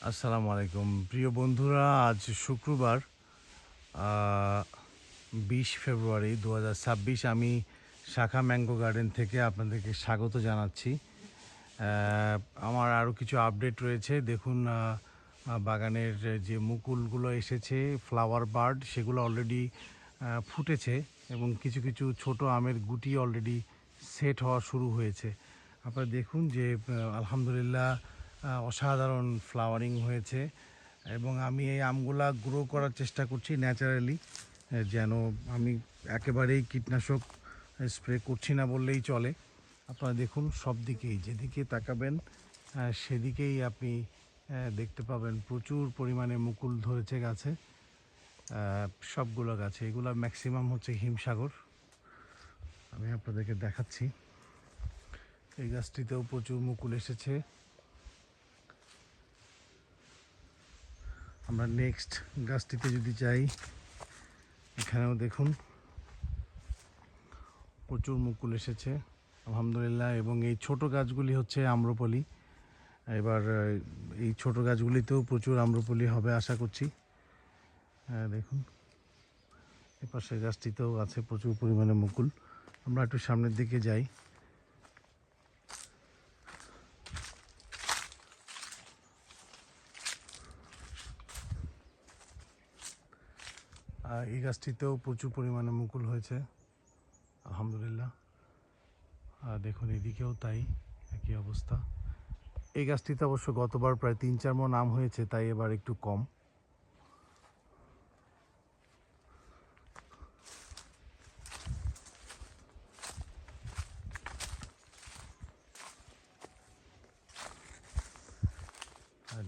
আসসালামু আলাইকুম প্রিয় বন্ধুরা, আজ শুক্রবার 20 ফেব্রুয়ারি 2026। আমি শাখা ম্যাঙ্গো গার্ডেন থেকে আপনাদেরকে স্বাগত জানাচ্ছি। আমার আরও কিছু আপডেট রয়েছে। দেখুন, বাগানের যে মুকুলগুলো এসেছে, ফ্লাওয়ার বার্ড, সেগুলো অলরেডি ফুটেছে এবং কিছু কিছু ছোট আমের গুটি অলরেডি সেট হওয়া শুরু হয়েছে। আপনারা দেখুন যে আলহামদুলিল্লাহ অসাধারণ ফ্লাওয়ারিং হয়েছে এবং আমি এই আমগুলা গ্রো করার চেষ্টা করছি ন্যাচারালি, যেন আমি একেবারেই কীটনাশক স্প্রে করছি না বললেই চলে। আপনারা দেখুন, সব দিকেই যেদিকে তাকাবেন সেদিকেই আপনি দেখতে পাবেন প্রচুর পরিমাণে মুকুল ধরেছে গাছে। সবগুলো গাছে, এগুলো ম্যাক্সিমাম হচ্ছে হিমসাগর। আমি আপনাদেরকে দেখাচ্ছি, এই গাছটিতেও প্রচুর মুকুল এসেছে। আমরা নেক্সট গাছটিতে যদি যাই, এখানেও দেখুন প্রচুর মুকুল এসেছে আলহামদুলিল্লাহ। এবং এই ছোট গাছগুলি হচ্ছে আম্রপলি। এবার এই ছোট গাছগুলিতেও প্রচুর আম্রপলি হবে আশা করছি। দেখুন, এপাশের গাছটিতেও আছে প্রচুর পরিমাণে মুকুল। আমরা একটু সামনের দিকে যাই। এই গাছটিতেও প্রচুর পরিমাণে মুকুল হয়েছে আলহামদুলিল্লাহ। দেখুন, এদিকেও তাই, একই অবস্থা। এই গাছটিতে অবশ্য গতবার প্রায় 3-4 মণ আম হয়েছে, তাই এবার একটু কম।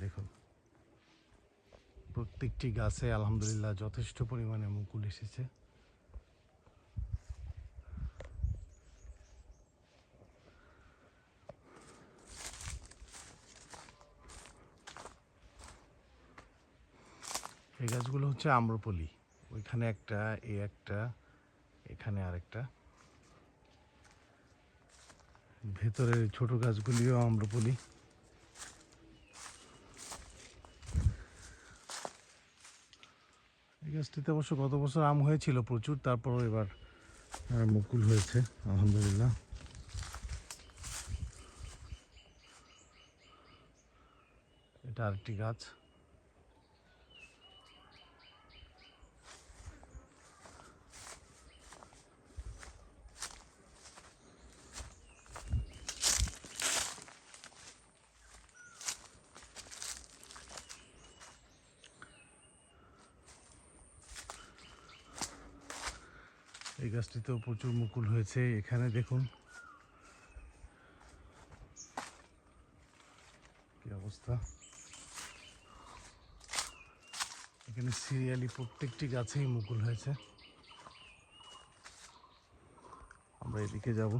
দেখুন, প্রত্যেকটি গাছে আলহামদুলিল্লাহ যথেষ্ট পরিমাণে মুকুল এসেছে। এই গাছগুলো হচ্ছে আম্রপলি। ওইখানে একটা, একটা, এখানে আরেকটা। ভেতরের ছোট গাছগুলিও আম্রপলি। এই গাছটিতে অবশ্য গত বছর আম হয়েছিল প্রচুর, তারপরও এবার মুকুল হয়েছে আলহামদুলিল্লাহ। এটা আরেকটি গাছ। এই গাছটিতেও প্রচুর মুকুল হয়েছে। এখানে দেখুন কি অবস্থা। এখানে সিরিয়ালি প্রত্যেকটি গাছেই মুকুল হয়েছে। আমরা এদিকে যাব।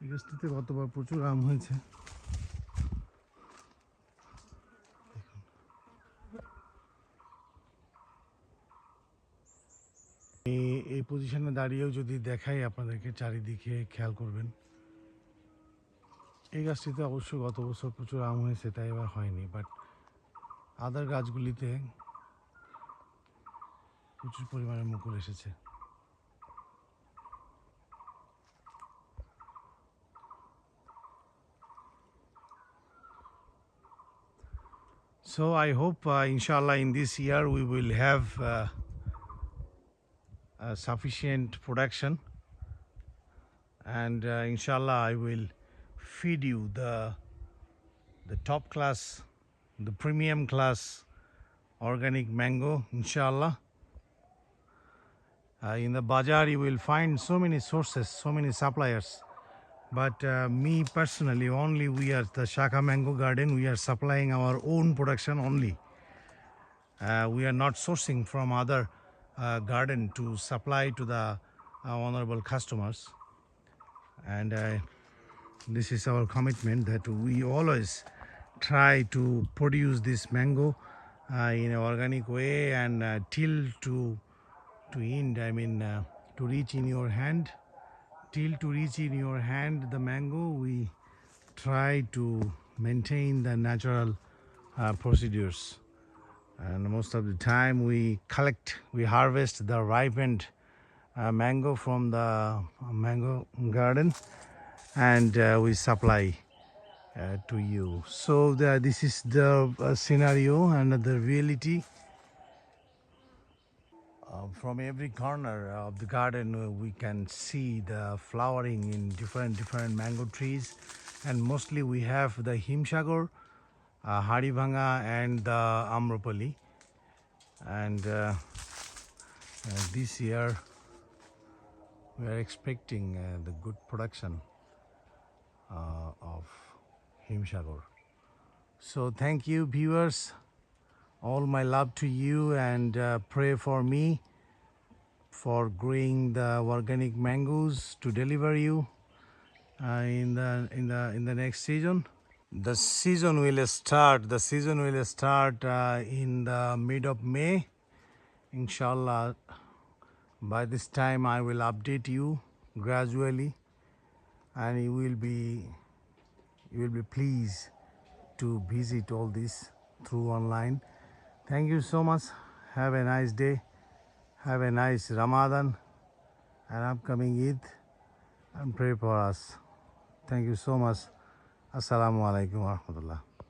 এই গাছটিতে গতবার প্রচুর আম হয়েছে। এই পজিশনে দাঁড়িয়েও যদি দেখাই আপনাদেরকে, চারিদিকে খেয়াল করবেন। এই গাছটিতে অবশ্য গত বছর প্রচুর আম হয়েছে, তাই এবার হয়নি, বাট আদার গাছগুলিতে প্রচুর পরিমাণে মুকুল এসেছে। So I hope, inshallah, in this year we will have sufficient production, and inshallah I will feed you the top class, the premium class organic mango, inshallah. In the bazaar you will find so many sources, so many suppliers, but me personally, only we are the Shaka Mango Garden, we are supplying our own production only. We are not sourcing from other garden to supply to the honorable customers, and this is our commitment that we always try to produce this mango in an organic way and till to end. I mean, to reach in your hand. Till to reach in your hand the mango, we try to maintain the natural procedures. And most of the time, we harvest the ripened mango from the mango garden, and we supply to you. So this is the scenario and the reality. From every corner of the garden, we can see the flowering in different mango trees, and mostly we have the himsagar, haribhanga, and the amrapali. And this year we are expecting the good production of himsagar. So thank you, viewers. All my love to you, and pray for me for growing the organic mangoes to deliver you in the next season. The season will start. The season will start in the mid of May. Inshallah, by this time I will update you gradually, and you will be pleased to visit all this through online. Thank you so much. Have a nice day. Have a nice Ramadan and upcoming Eid, and pray for us. Thank you so much. Assalamu alaikum wa rahmatullah.